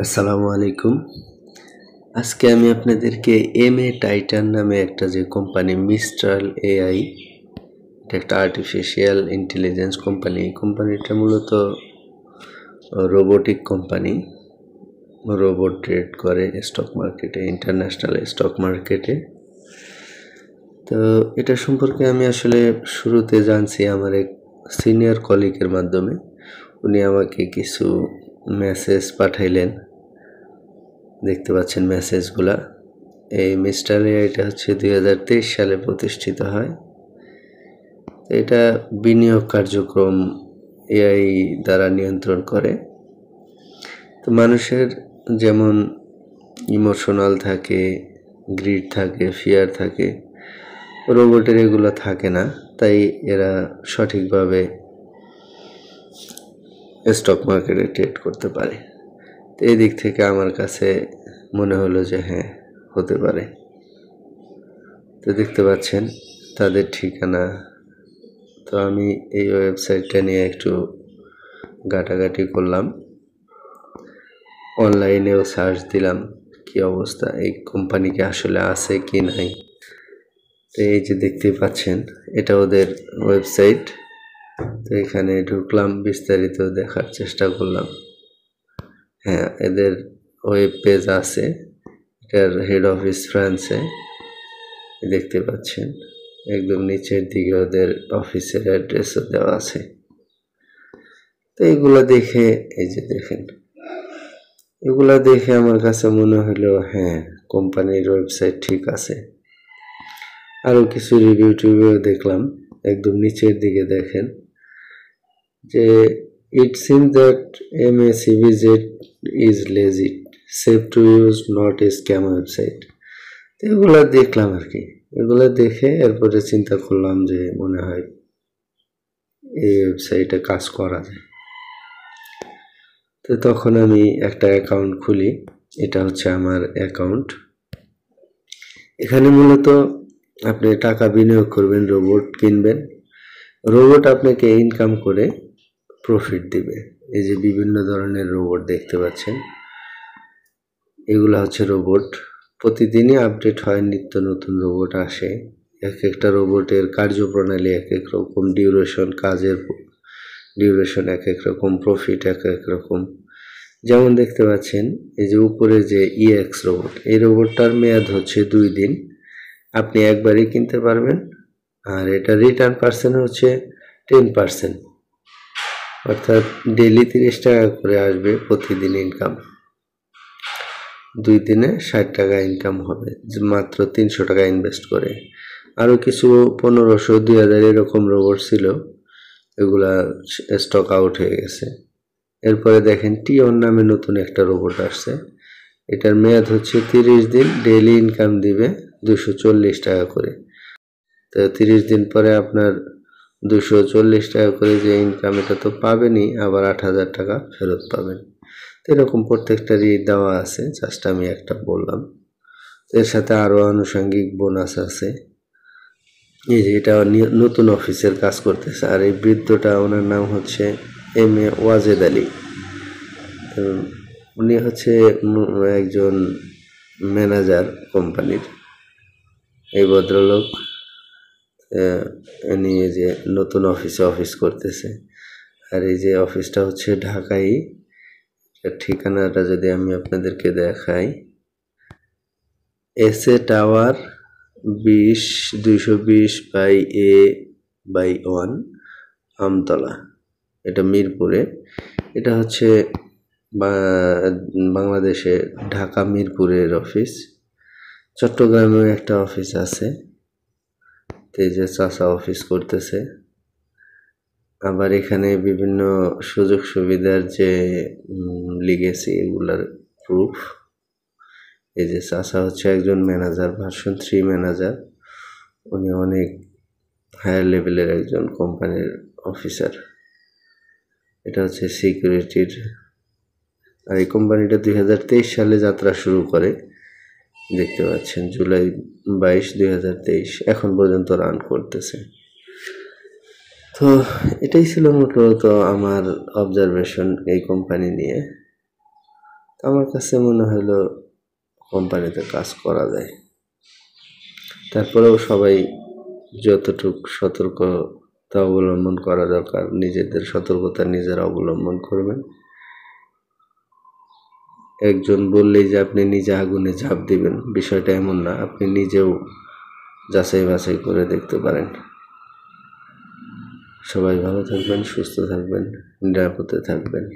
আসসালামু আলাইকুম। আজকে আমি আপনাদেরকে এমএ টাইটান নামে একটা যে কোম্পানি মিস্ট্রাল এআই, এটা একটা আর্টিফিশিয়াল ইন্টেলিজেন্স কোম্পানি। এই কোম্পানিটা মূলত রোবোটিক কোম্পানি, রোবট ট্রেড করে স্টক মার্কেটে, ইন্টারন্যাশনাল স্টক মার্কেটে। তো এটা সম্পর্কে আমি আসলে শুরুতে জানছি আমার এক সিনিয়র কলিগের মাধ্যমে। উনি আমাকে কিছু মেসেজ পাঠাইলেন, দেখতে পাচ্ছেন মেসেজগুলা। এই মিস্ট্রাল এআইটা হচ্ছে 2023 সালে প্রতিষ্ঠিত হয়। এটা বিনিয়োগ কার্যক্রম এআই দ্বারা নিয়ন্ত্রণ করে। তো মানুষের যেমন ইমোশনাল থাকে, গ্রিড থাকে, ফিয়ার থাকে, রোবটের এগুলো থাকে না, তাই এরা সঠিকভাবে স্টক মার্কেটে ট্রেড করতে পারে। তো এই দিক থেকে আমার কাছে মনে হলো যে হ্যাঁ, হতে পারে। তো দেখতে পাচ্ছেন তাদের ঠিকানা। তো আমি এই ওয়েবসাইটটা নিয়ে একটু ঘাটাঘাটি করলাম, অনলাইনেও সার্চ দিলাম কি অবস্থা, এই কোম্পানি কি আসলে আছে কি নাই। তো এই যে দেখতে পাচ্ছেন এটা ওদের ওয়েবসাইট। তো এখানে ঢুকলাম, বিস্তারিত দেখার চেষ্টা করলাম। হ্যাঁ, এদের ওয়েব পেজ আছে, এটার হেড অফিস ফ্রান্সে, দেখতে পাচ্ছেন একদম নিচের দিকে ওদের অফিসের অ্যাড্রেসও দেওয়া আছে। তো এগুলো দেখে, এই যে দেখেন, এগুলা দেখে আমার কাছে মনে হলো হ্যাঁ, কোম্পানির ওয়েবসাইট ঠিক আছে। আরও কিছু রিভিউ টিভিউ দেখলাম, একদম নিচের দিকে দেখেন যে it seems that MACVZ is legit, safe to use, not a scam website. এগুলা দেখলাম আর কি। এগুলো দেখে এরপরে চিন্তা করলাম যে মনে হয় এই ওয়েবসাইটে কাজ করা যায়। তো তখন আমি একটা অ্যাকাউন্ট খুলি, এটা হচ্ছে আমার অ্যাকাউন্ট। এখানে মূলত আপনি টাকা বিনিয়োগ করবেন, রোবট কিনবেন, রোবট আপনাকে ইনকাম করে প্রফিট দিবে। এই যে বিভিন্ন ধরনের রোবট দেখতে পাচ্ছেন, এগুলো হচ্ছে রোবট। প্রতিদিনই আপডেট হয়, নিত্য নতুন রোবট আসে। এক একটা রোবটের কার্যপ্রণালী এক এক রকম, ডিউরেশন, কাজের ডিউরেশন এক এক রকম, প্রফিট এক এক রকম। যেমন দেখতে পাচ্ছেন এই যে উপরে যে EX রোবট, এই রোবটটার মেয়াদ হচ্ছে 2 দিন। আপনি একবারই কিনতে পারবেন, আর এটা রিটার্ন পার্সেন্ট হচ্ছে 10%, অর্থাৎ ডেইলি 30 টাকা করে আসবে প্রতিদিন ইনকাম। 2 দিনে 60 টাকা ইনকাম হবে, মাত্র 300 টাকা ইনভেস্ট করে। আরও কিছু 1500, 2000 এরকম রোবট ছিল, এগুলা স্টক আউট হয়ে গেছে। এরপরে দেখেন টিওন নামে নতুন একটা রোবট আসছে, এটার মেয়াদ হচ্ছে 30 দিন, ডেইলি ইনকাম দিবে 240 টাকা করে। তো 30 দিন পরে আপনার 240 টাকা করে যে ইনকাম, এটা তো পাবেনই, আবার 8000 টাকা ফেরত পাবেন। তো এরকম প্রত্যেকটারই দেওয়া আছে, জাস্ট আমি একটা বললাম। এর সাথে আরও আনুষঙ্গিক বোনাস আছে। এই যে এটা নতুন অফিসের কাজ করতেছে, আর এই বৃদ্ধটা, ওনার নাম হচ্ছে MA ওয়াজেদ আলী। উনি হচ্ছে একজন ম্যানেজার কোম্পানির। এই ভদ্রলোক নিয়ে যে নতুন অফিস করতেছে, আর এই যে অফিসটা হচ্ছে ঢাকায়। ঠিকানাটা যদি আমি আপনাদেরকে দেখাই, SA টাওয়ার 220/A/1 আমতলা, এটা মিরপুরে। এটা হচ্ছে বাংলাদেশে ঢাকা মিরপুরের অফিস। চট্টগ্রামেও একটা অফিস আছে, এই যে চাচা অফিস করতেছে। আবার এখানে বিভিন্ন সুযোগ সুবিধার যে লিগেছি, এগুলার প্রুফ। এই যে চাচা হচ্ছে একজন ম্যানেজার, ভার্সন 3 ম্যানেজার। উনি অনেক হায়ার লেভেলের একজন কোম্পানির অফিসার। এটা হচ্ছে সিকিউরিটির। আর এই কোম্পানিটা 2023 সালে যাত্রা শুরু করে, দেখতে পাচ্ছেন জুলাই 22, 2023 এখন পর্যন্ত রান করতেছে। তো এটাই ছিল মূলত আমার অবজারভেশন এই কোম্পানি নিয়ে। আমার কাছে মনে হলো কোম্পানিতে কাজ করা যায়। তারপরেও সবাই যতটুকু সতর্কতা অবলম্বন করা দরকার নিজেদের সতর্কতা নিজেরা অবলম্বন করবেন। একজন বললেই যে আপনি নিজে আগুনে ঝাঁপ দিবেন, বিষয়টা এমন না। আপনি নিজেও যাচাই বাছাই করে দেখতে পারেন। সবাই ভালো থাকবেন, সুস্থ থাকবেন, নিরাপদে থাকবেন।